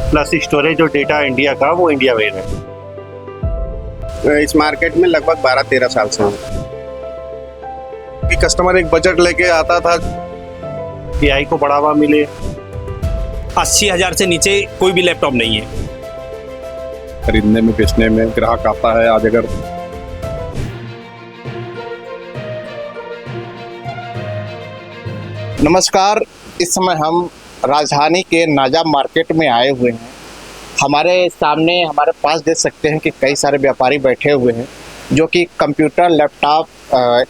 Plus storage और data India का वो इंडिया में है। इस मार्केट में लगभग 12-13 साल से हूँ। कि कस्टमर एक बजट लेके आता था, AI को बढ़ावा मिले। 80,000 से नीचे कोई भी लैपटॉप नहीं है। खरीदने में बेचने में ग्राहक आता है। आज अगर नमस्कार, इस समय हम राजधानी के नाजा मार्केट में आए हुए हैं। हमारे सामने हमारे पास देख सकते हैं कि कई सारे व्यापारी बैठे हुए हैं जो कि कंप्यूटर, लैपटॉप,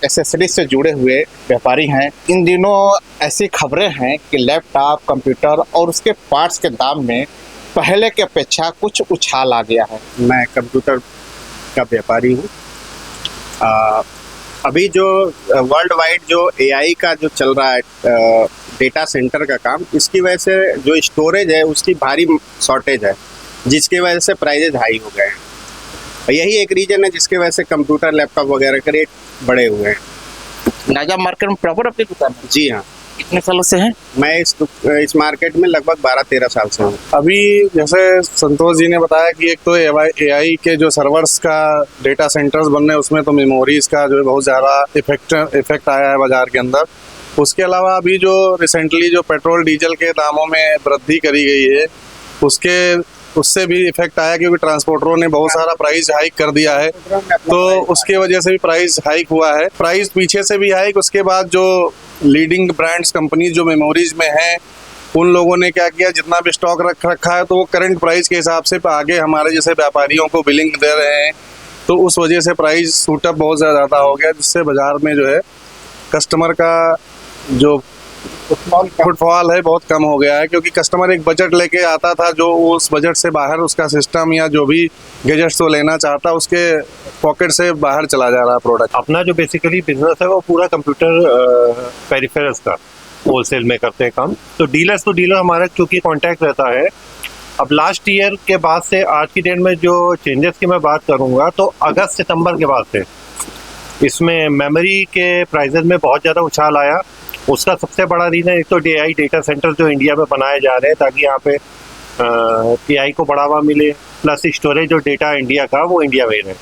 एसेसरीज से जुड़े हुए व्यापारी हैं। इन दिनों ऐसी खबरें हैं कि लैपटॉप, कंप्यूटर और उसके पार्ट्स के दाम में पहले की अपेक्षा कुछ उछाल आ गया है। मैं कंप्यूटर का व्यापारी हूँ। अभी जो वर्ल्ड वाइड जो AI का जो चल रहा है डेटा सेंटर का काम, इसकी वजह से जो स्टोरेज है उसकी भारी शॉर्टेज है, जिसकी वजह से प्राइजेज हाई हो गए हैं। यही एक रीजन है जिसकी वजह से कंप्यूटर, लैपटॉप वगैरह के रेट बढ़े हुए हैं। नाजा मार्केट में प्रॉपर अपनी दुकान है? जी हाँ। कितने सालों से हैं? मैं इस मार्केट में लगभग 12-13 साल से हूँ। अभी जैसे संतोष जी ने बताया कि एक तो AI के जो सर्वर्स का डेटा सेंटर्स बनने, उसमें तो मेमोरीज का जो है बहुत ज़्यादा इफेक्ट आया है बाजार के अंदर। उसके अलावा अभी जो रिसेंटली जो पेट्रोल डीजल के दामों में वृद्धि करी गई है, उससे भी इफेक्ट आया, क्योंकि ट्रांसपोर्टरों ने बहुत सारा प्राइस हाइक कर दिया है, तो उसके वजह से भी प्राइस हाइक हुआ है। प्राइस पीछे से भी हाइक, उसके बाद जो लीडिंग ब्रांड्स कंपनी जो मेमोरीज में हैं, उन लोगों ने क्या किया, जितना भी स्टॉक रखा है तो वो करंट प्राइस के हिसाब से आगे हमारे जैसे व्यापारियों को बिलिंग दे रहे हैं, तो उस वजह से प्राइस सूटअप बहुत ज़्यादा हो गया, जिससे बाजार में जो है कस्टमर का जो फुटफॉल है बहुत कम हो गया है। क्योंकि कस्टमर एक बजट लेके आता था, जो उस बजट से बाहर उसका सिस्टम या जो भी गैजेट्स वो लेना चाहता, उसके पॉकेट से बाहर चला जा रहा प्रोडक्ट। अपना जो बेसिकली बिजनेस है वो पूरा कंप्यूटर पेरिफेरल्स का होलसेल में करते हैं काम। तो डीलर हमारा क्योंकि कांटेक्ट रहता है। अब लास्ट ईयर के बाद से आज की डेट में जो चेंजेस की मैं बात करूँगा, तो अगस्त सितंबर के बाद से इसमें मेमोरी के प्राइजेज में बहुत ज़्यादा उछाल आया। उसका सबसे बड़ा रीज़न एक तो AI डेटा सेंटर जो इंडिया में बनाए जा रहे हैं, ताकि यहाँ पे AI को बढ़ावा मिले, प्लस स्टोरेज और डेटा इंडिया का वो इंडिया में रहे।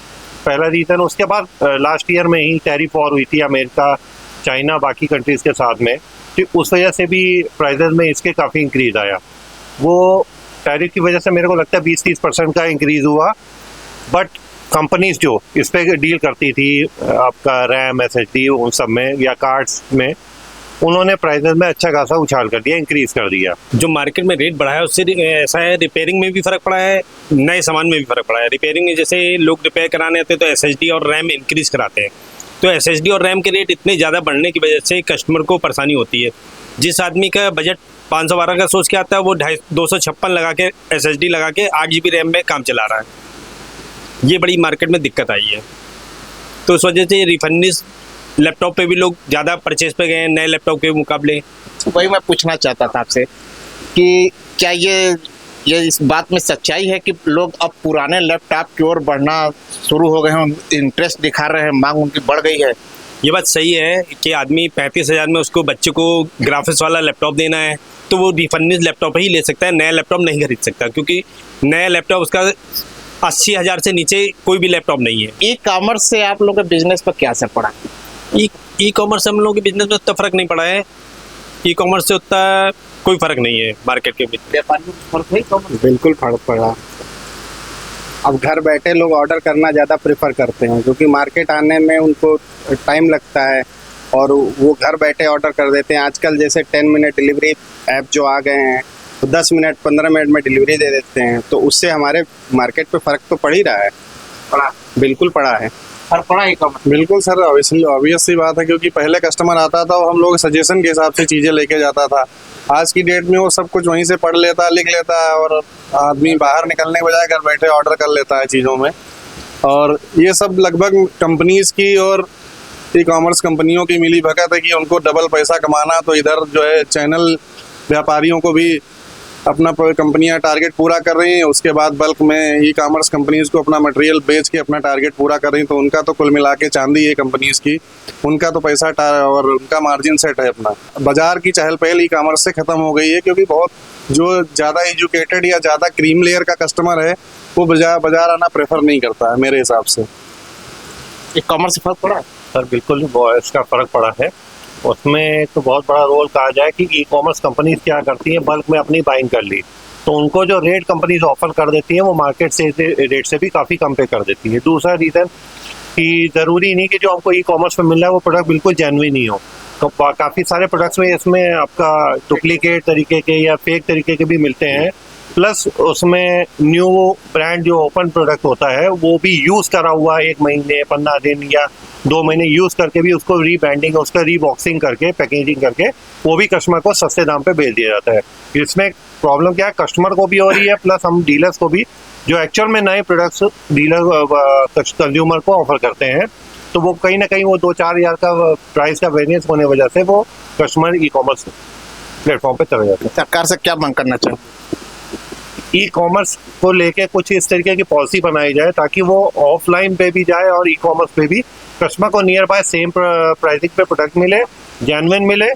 पहला रीज़न। उसके बाद लास्ट ईयर में ही टैरिफ वॉर हुई थी अमेरिका, चाइना, बाकी कंट्रीज़ के साथ में, तो उस वजह से भी प्राइजेज में इसके काफ़ी इंक्रीज़ आया। वो टैरिफ की वजह से मेरे को लगता है 20-30% का इंक्रीज़ हुआ। बट कंपनीज जो इस पर डील करती थी, आपका रैम, SSD उन सब में या कार्ड्स में, उन्होंने प्राइसेस में अच्छा खासा उछाल कर दिया, इंक्रीज कर दिया। जो मार्केट में रेट बढ़ा है उससे ऐसा है, रिपेयरिंग में भी फर्क पड़ा है, नए सामान में भी फर्क पड़ा है। रिपेयरिंग में जैसे लोग रिपेयर कराने आते हैं तो SSD और रैम इंक्रीज कराते हैं, तो SSD और रैम के रेट इतने ज़्यादा बढ़ने की वजह से कस्टमर को परेशानी होती है। जिस आदमी का बजट 512 का सोच के आता है, वो 256 लगा के SSD लगा के 8 GB रैम में काम चला रहा है। ये बड़ी मार्केट में दिक्कत आई है, तो इस वजह से रिफर्निश लैपटॉप पे भी लोग ज़्यादा परचेज पे गए हैं नए लैपटॉप के मुकाबले। वही मैं पूछना चाहता था आपसे कि क्या ये इस बात में सच्चाई है कि लोग अब पुराने लैपटॉप की ओर बढ़ना शुरू हो गए हैं, इंटरेस्ट दिखा रहे हैं, मांग उनकी बढ़ गई है? ये बात सही है कि आदमी 35,000 में उसको बच्चे को ग्राफिक्स वाला लैपटॉप देना है तो वो रिफर्निश लैपटॉप ही ले सकता है, नया लैपटॉप नहीं खरीद सकता, क्योंकि नया लैपटॉप उसका 80,000 से नीचे कोई भी लैपटॉप नहीं है। ई कॉमर्स से आप लोगों के बिजनेस पर क्या असर पड़ा? ई कॉमर्स से हम लोगों के बिजनेस में उतना फर्क नहीं पड़ा है। ई कॉमर्स से उतना कोई फर्क नहीं है मार्केट के व्यापारियों। बिल्कुल फर्क पड़ा। अब घर बैठे लोग ऑर्डर करना ज़्यादा प्रेफर करते हैं, क्योंकि मार्केट आने में उनको टाइम लगता है और वो घर बैठे ऑर्डर कर देते हैं। आजकल जैसे 10 मिनट डिलीवरी ऐप जो आ गए हैं, तो 10 मिनट 15 मिनट में डिलीवरी दे देते हैं, तो उससे हमारे मार्केट पे फ़र्क तो पड़ ही रहा है। पड़ा? बिल्कुल पड़ा है। फर्क पड़ा ई कॉमर्स? बिल्कुल सर, ऑब्वियस सी बात है, क्योंकि पहले कस्टमर आता था और हम लोग सजेशन के हिसाब से चीज़ें लेके जाता था। आज की डेट में वो सब कुछ वहीं से पढ़ लेता, लिख लेता है, और आदमी बाहर निकलने के बजाय घर बैठे ऑर्डर कर लेता है चीज़ों में। और ये सब लगभग कंपनीज की और ई कॉमर्स कंपनियों की मिली भगत है कि उनको डबल पैसा कमाना, तो इधर जो है चैनल व्यापारियों को भी अपना कंपनियां टारगेट पूरा कर रही हैं, उसके बाद बल्क में ई कॉमर्स कंपनीज को अपना मटेरियल बेच के अपना टारगेट पूरा कर रही हैं, तो उनका तो कुल मिला के चांदी है कंपनीज की, उनका तो पैसा और उनका मार्जिन सेट है अपना। बाजार की चहल पहल ई कॉमर्स से खत्म हो गई है, क्योंकि बहुत जो ज़्यादा एजुकेटेड या ज़्यादा क्रीम लेयर का कस्टमर है वो बाजार आना प्रेफर नहीं करता है मेरे हिसाब से। ई कॉमर्स से फर्क पड़ा? सर बिल्कुल इसका फर्क पड़ा है। उसमें तो बहुत बड़ा रोल कहा जाए कि ई कॉमर्स कंपनीज क्या करती हैं, बल्क में अपनी बाइंग कर ली तो उनको जो रेट कंपनीज ऑफर कर देती हैं वो मार्केट से रेट से भी काफ़ी कम पे कर देती है। दूसरा रीज़न कि ज़रूरी नहीं कि जो हमको ई कॉमर्स में मिल रहा है वो प्रोडक्ट बिल्कुल जेन्युइन ही हो। तो काफ़ी सारे प्रोडक्ट्स में इसमें आपका डुप्लीकेट तरीके के या फेक तरीके के भी मिलते हैं, प्लस उसमें न्यू ब्रांड जो ओपन प्रोडक्ट होता है वो भी यूज़ करा हुआ 1 महीने 15 दिन या 2 महीने यूज़ करके भी उसको रीब्रांडिंग उसका रीबॉक्सिंग करके पैकेजिंग करके वो भी कस्टमर को सस्ते दाम पे बेच दिया जाता है। इसमें प्रॉब्लम क्या है, कस्टमर को भी हो रही है प्लस हम डीलर्स को भी, जो एक्चुअल में नए प्रोडक्ट्स डीलर कंज्यूमर को ऑफर करते हैं तो वो कहीं ना कहीं वो 2-4 हज़ार का प्राइस का वेरिएंस होने वजह से वो कस्टमर ई कॉमर्स प्लेटफॉर्म पे चले जाते हैं। सरकार से क्या मांग करना चाहिए? ई कॉमर्स को लेके कुछ इस तरीके की पॉलिसी बनाई जाए ताकि वो ऑफलाइन पे भी जाए और ई कॉमर्स पे भी कस्टमर को नियर बाय सेम प्राइसिंग पे प्रोडक्ट मिले, जेन्युइन मिले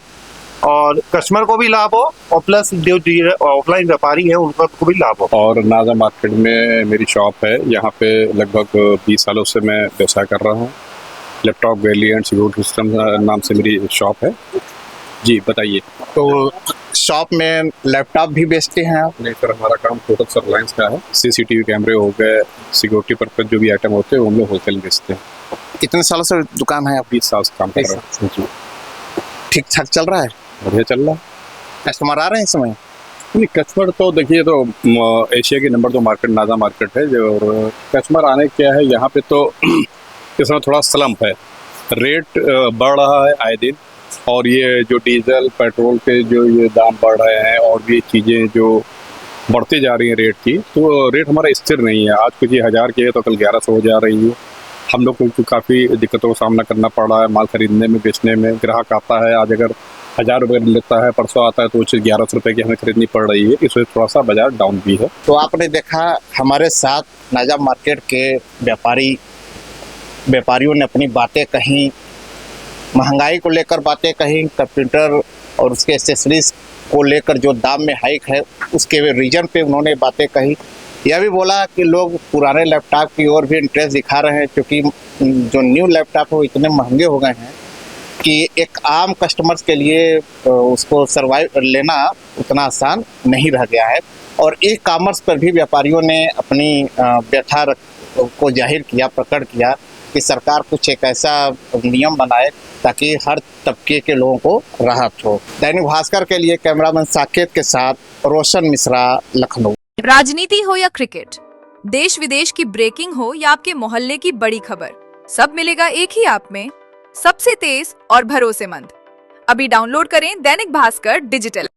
और कस्टमर को भी लाभ हो और प्लस जो ऑफलाइन व्यापारी है उनको भी लाभ हो। और नाजा मार्केट में मेरी शॉप है, यहाँ पे लगभग 20 सालों से मैं व्यवसाय कर रहा हूँ। Laptop valley and security system नाम से मेरी शॉप है। जी बताइए। तो शॉप में लैपटॉप भी बेचते हैं आप? नहीं सर, हमारा काम टोटल सर्विलांस का है। सीसीटीवी कैमरे हो गए, सिक्योरिटी पर्पज जो भी आइटम होते हैं वो हम लोग होलसेल बेचते हैं। कितने सालों से दुकान है आपकी? 20 साल से काम कर रहे हैं। जी ठीक ठाक चल रहा है? बढ़िया चल रहा है। कस्टमर आ रहे हैं इस समय? नहीं, कस्टमर तो देखिए, तो एशिया की नंबर 2 मार्केट नाजा मार्केट है जो, और कस्टमर आने क्या है यहाँ पे तो इस समय थोड़ा स्लम्प है, रेट बढ़ रहा है आए दिन और ये जो डीजल पेट्रोल के जो ये दाम बढ़ रहे हैं और भी चीज़ें जो बढ़ती जा रही हैं रेट की, तो रेट हमारा स्थिर नहीं है। आज कुछ 1000 की है तो कल 1100 हो जा रही है। हम लोग को काफ़ी दिक्कतों का सामना करना पड़ रहा है माल खरीदने में, बेचने में। ग्राहक आता है, आज अगर 1000 रुपये लेता है, परसों आता है तो उसे 1100 रुपये की हमें खरीदनी पड़ रही है। इस वजह थोड़ा सा बाजार डाउन भी है। तो आपने देखा हमारे साथ नाजा मार्केट के व्यापारियों ने अपनी बातें कहीं, महंगाई को लेकर बातें कहीं, कंप्यूटर और उसके एक्सेसरीज को लेकर जो दाम में हाइक है उसके रीजन पे उन्होंने बातें कही। यह भी बोला कि लोग पुराने लैपटॉप की ओर भी इंटरेस्ट दिखा रहे हैं क्योंकि जो न्यू लैपटॉप है वो इतने महंगे हो गए हैं कि एक आम कस्टमर्स के लिए उसको सर्वाइव लेना उतना आसान नहीं रह गया है। और ई कॉमर्स पर भी व्यापारियों ने अपनी व्यथा को जाहिर किया, प्रकट किया कि सरकार कुछ एक ऐसा नियम बनाए ताकि हर तबके के लोगों को राहत हो। दैनिक भास्कर के लिए कैमरामैन साकेत के साथ रोशन मिश्रा, लखनऊ। राजनीति हो या क्रिकेट, देश विदेश की ब्रेकिंग हो या आपके मोहल्ले की बड़ी खबर, सब मिलेगा एक ही ऐप में, सबसे तेज और भरोसेमंद। अभी डाउनलोड करें दैनिक भास्कर डिजिटल।